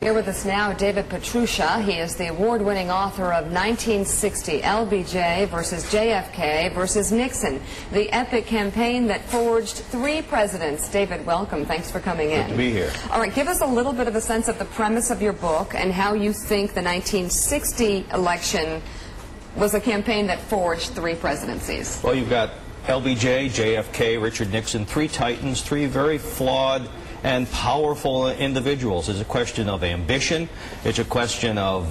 Here with us now, David Pietrusza. He is the award-winning author of 1960 LBJ versus JFK versus Nixon, the epic campaign that forged 3 presidents. David, welcome. Thanks for coming in. Good to be here. All right, give us a little bit of a sense of the premise of your book and how you think the 1960 election was a campaign that forged 3 presidencies. Well, you've got LBJ, JFK, Richard Nixon, 3 titans, 3 very flawed and powerful individuals. It's a question of ambition. It's a question of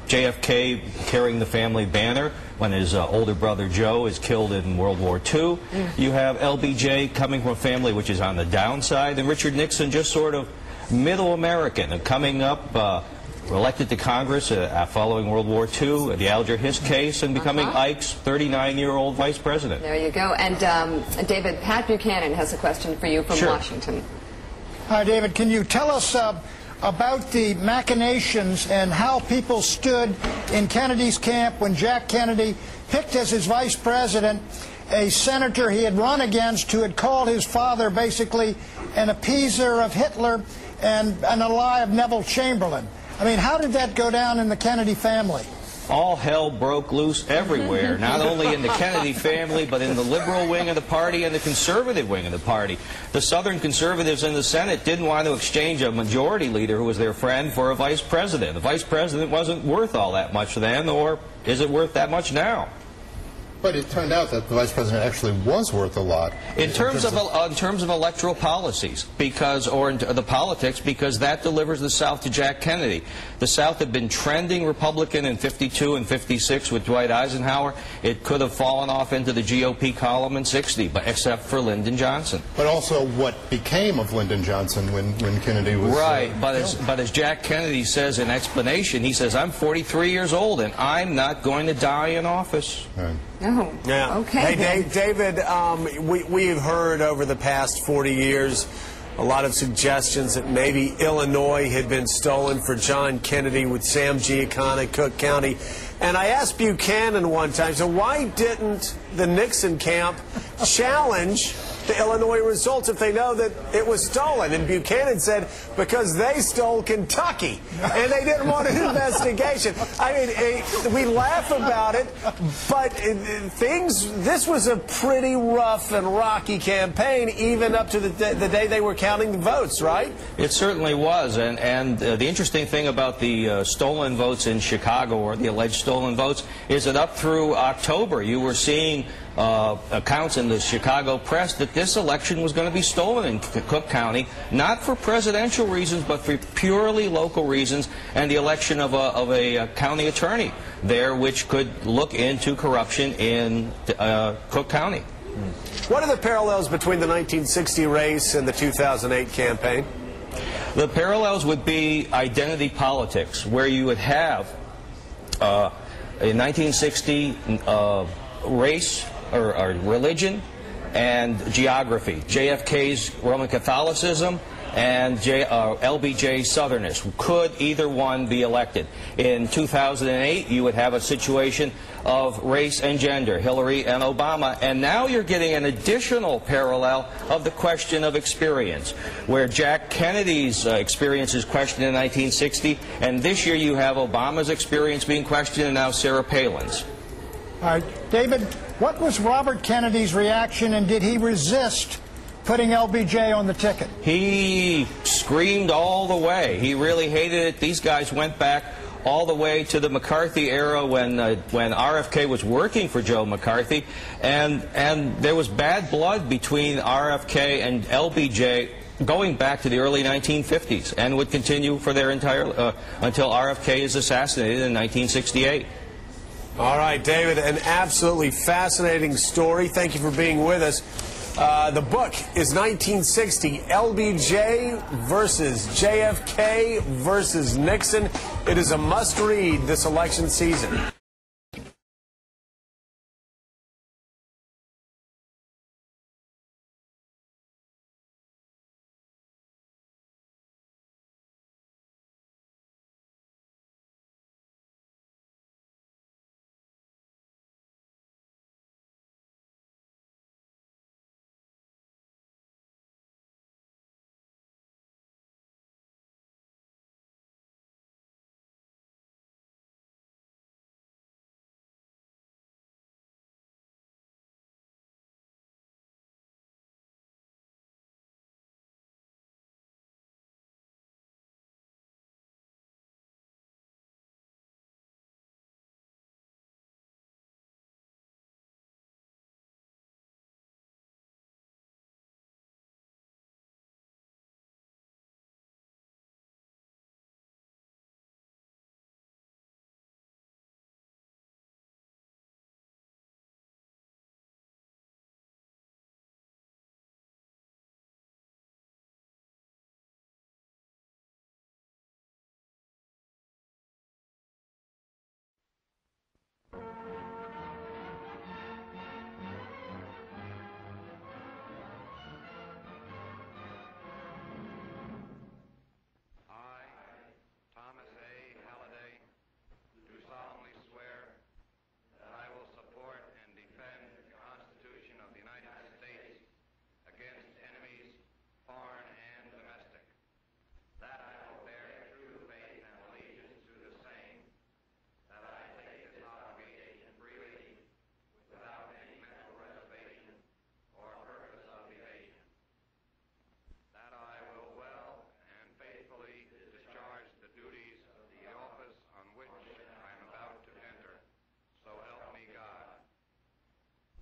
JFK carrying the family banner when his older brother Joe is killed in World War II. You have LBJ coming from a family which is on the downside, and Richard Nixon just sort of middle American and coming up elected to Congress following World War II, the Alger Hiss case, and becoming Ike's 39-year-old vice president. There you go. And David, Pat Buchanan has a question for you from Washington. Hi, David. Can you tell us about the machinations and how people stood in Kennedy's camp when Jack Kennedy picked as his vice president a senator he had run against who had called his father basically an appeaser of Hitler and an ally of Neville Chamberlain? I mean, how did that go down in the Kennedy family? All hell broke loose everywhere, not only in the Kennedy family, but in the liberal wing of the party and the conservative wing of the party. The Southern conservatives in the Senate didn't want to exchange a majority leader who was their friend for a vice president. The vice president wasn't worth all that much then, or is it worth that much now? But it turned out that the vice president actually was worth a lot. In terms of electoral policies, or the politics, because that delivers the South to Jack Kennedy. The South had been trending Republican in 52 and 56 with Dwight Eisenhower. It could have fallen off into the GOP column in 60, but except for Lyndon Johnson. But also what became of Lyndon Johnson when Kennedy was right. But as Jack Kennedy says in explanation, he says, "I'm 43 years old and I'm not going to die in office." Right. Oh, yeah. Okay. Hey, David, we've heard over the past 40 years a lot of suggestions that maybe Illinois had been stolen for John Kennedy with Sam Giancana, Cook County. And I asked Buchanan one time, so why didn't the Nixon camp challenge the Illinois results if they know that it was stolen? And Buchanan said, because they stole Kentucky, and they didn't want an investigation. I mean, we laugh about it, but this was a pretty rough and rocky campaign, even up to the day they were counting the votes, right? It certainly was, and the interesting thing about the stolen votes in Chicago, or the alleged stolen votes, is that up through October, you were seeing accounts in the Chicago press that this election was going to be stolen in Cook County, not for presidential reasons, but for purely local reasons, and the election of a county attorney there, which could look into corruption in Cook County. What are the parallels between the 1960 race and the 2008 campaign? The parallels would be identity politics, where you would have, in 1960, race or religion and geography. JFK's Roman Catholicism and LBJ's Southernness. Could either one be elected? In 2008, you would have a situation of race and gender, Hillary and Obama, and now you're getting an additional parallel of the question of experience, where Jack Kennedy's experience is questioned in 1960, and this year you have Obama's experience being questioned, and now Sarah Palin's. All right, David, what was Robert Kennedy's reaction, and did he resist putting LBJ on the ticket? He screamed all the way. He really hated it. These guys went back all the way to the McCarthy era when RFK was working for Joe McCarthy, and there was bad blood between RFK and LBJ going back to the early 1950s, and would continue for their entire until RFK is assassinated in 1968. All right, David, an absolutely fascinating story. Thank you for being with us. The book is 1960, LBJ versus JFK versus Nixon. It is a must-read this election season.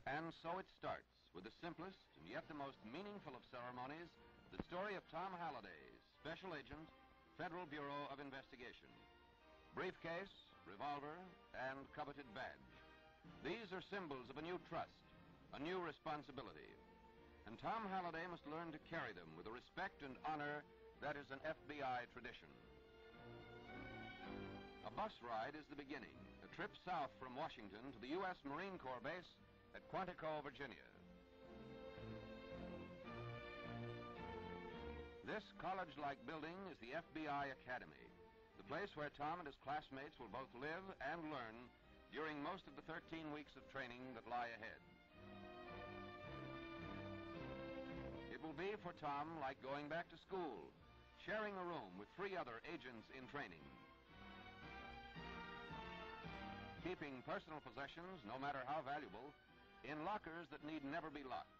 And so it starts with the simplest and yet the most meaningful of ceremonies, the story of Tom Halliday, Special Agent, Federal Bureau of Investigation. Briefcase, revolver, and coveted badge. These are symbols of a new trust, a new responsibility. And Tom Halliday must learn to carry them with the respect and honor that is an FBI tradition. A bus ride is the beginning, a trip south from Washington to the U.S. Marine Corps base at Quantico, Virginia. This college-like building is the FBI Academy, the place where Tom and his classmates will both live and learn during most of the 13 weeks of training that lie ahead. It will be for Tom like going back to school, sharing a room with 3 other agents in training. Keeping personal possessions, no matter how valuable, in lockers that need never be locked,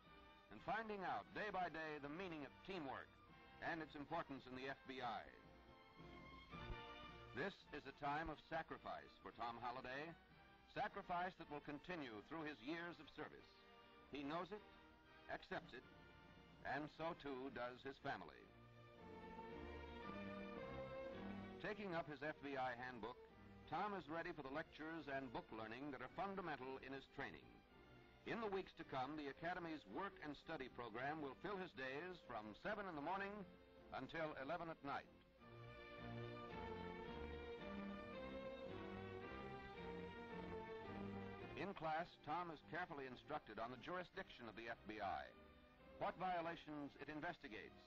and finding out day by day the meaning of teamwork and its importance in the FBI. This is a time of sacrifice for Tom Halliday, sacrifice that will continue through his years of service. He knows it, accepts it, and so too does his family. Taking up his FBI handbook, Tom is ready for the lectures and book learning that are fundamental in his training. In the weeks to come, the Academy's work and study program will fill his days from 7 in the morning until 11 at night. In class, Tom is carefully instructed on the jurisdiction of the FBI, what violations it investigates,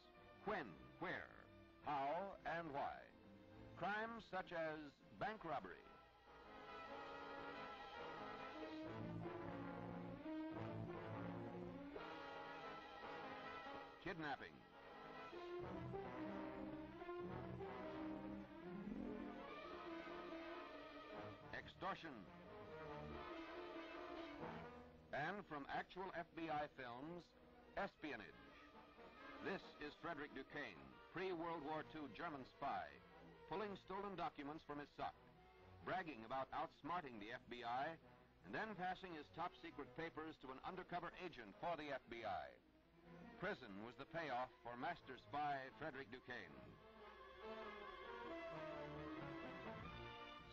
when, where, how, and why. Crimes such as bank robbery, kidnapping, extortion, and from actual FBI films, espionage. This is Frederick Duquesne, pre-World War II German spy, pulling stolen documents from his sock, bragging about outsmarting the FBI, and then passing his top-secret papers to an undercover agent for the FBI. Prison was the payoff for master spy Frederick Duquesne.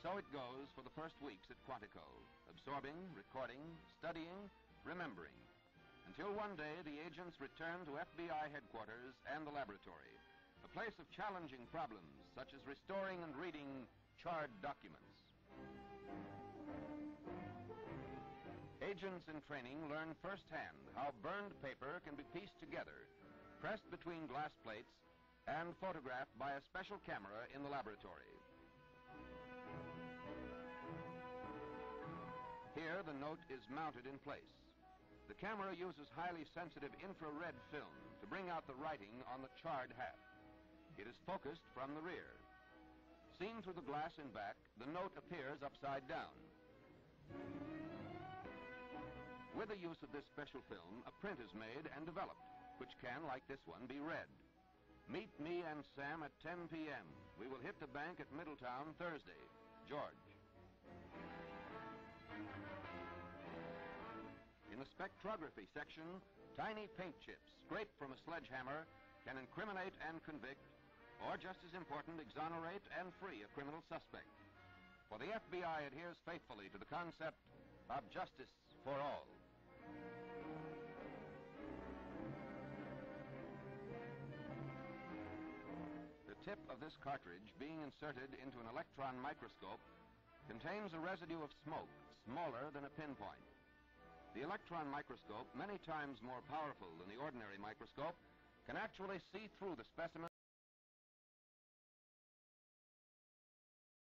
So it goes for the first weeks at Quantico, absorbing, recording, studying, remembering, until one day the agents return to FBI headquarters and the laboratory, a place of challenging problems such as restoring and reading charred documents. Agents in training learn firsthand how burned paper can be pieced together, pressed between glass plates, and photographed by a special camera in the laboratory. Here, the note is mounted in place. The camera uses highly sensitive infrared film to bring out the writing on the charred half. It is focused from the rear. Seen through the glass in back, the note appears upside down. With the use of this special film, a print is made and developed, which can, like this one, be read. Meet me and Sam at 10 p.m. We will hit the bank at Middletown Thursday. George. In the spectrography section, tiny paint chips scraped from a sledgehammer can incriminate and convict, or just as important, exonerate and free a criminal suspect. For the FBI adheres faithfully to the concept of justice for all. The tip of this cartridge, being inserted into an electron microscope, contains a residue of smoke smaller than a pinpoint. The electron microscope, many times more powerful than the ordinary microscope, can actually see through the specimen